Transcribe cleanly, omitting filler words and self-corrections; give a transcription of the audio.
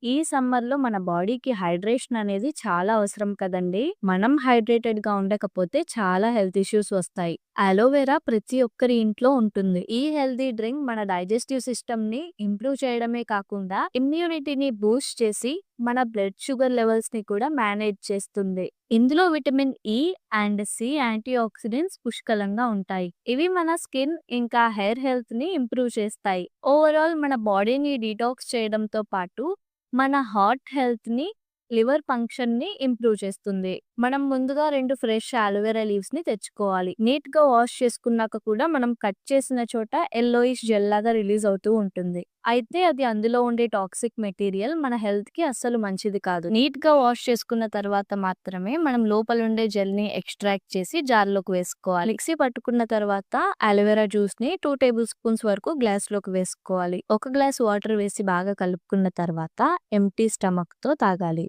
ఈ సమ్మర్‌లో మన బాడీకి హైడ్రేషన్ అనేది చాలా అవసరం కదండీ! మనం హైడ్రేటెడ్‌గా ఉండకపోతే చాలా హెల్త్ ఇష్యూస్ వస్తాయి. అలోవెరా ప్రతి ఒక్కరి ఇంట్లో ఉంటుంది. ఈ హెల్తీ డ్రింక్ మన డైజెస్టివ్ సిస్టమ్‌ని ఇంప్రూవ్ చేయడమే కాకుండా ఇమ్యూనిటీని బూస్ట్ చేసి మన బ్లడ్ షుగర్ లెవెల్స్‌ని కూడా మేనేజ్ చేస్తుంది. ఇందులో vitamin E and C antioxidants పుష్కలంగా ఉంటాయి. ఇవి మన స్కిన్ ఇంకా హెయిర్ హెల్త్‌ని ఇంప్రూవ్ చేస్తాయి. ఓవరాల్ మన బాడీని డీటాక్స్ చేయడంతో పాటు మన హార్ట్ హెల్త్‌ని, లివర్ ఫంక్షన్‌ని ఇంప్రూవ్ చేస్తుంది. మనం ముందుగా 2 ఫ్రెష్ అలోవెరా లీవ్స్‌ని తెచ్చుకోవాలి. నీట్‌గా వాష్ చేసుకున్నాక కూడా మనం కట్ చేసిన చోట యెల్లోయిష్ జెల్ లాగా రిలీజ్ అవుతూ ఉంటుంది. అయితే అది అందులో ఉండే టాక్సిక్ మెటీరియల్ మన హెల్త్‌కి అస్సలు మంచిది కాదు. నీట్‌గా వాష్ చేసుకున్న తర్వాత మాత్రమే మనం లోపలుండే జెల్‌ని ఎక్స్ట్రాక్ట్ చేసి జార్‌లోకి వేసుకోవాలి. మిక్సీ పట్టుకున్న తర్వాత అలోవెరా జ్యూస్‌ని 2 టేబుల్ స్పూన్స్ వరకు గ్లాస్‌లోకి వేసుకోవాలి. ఒక గ్లాస్ వాటర్ వేసి బాగా కలుపుకున్న తర్వాత ఎంప్టీ స్టమక్‌తో తాగాలి.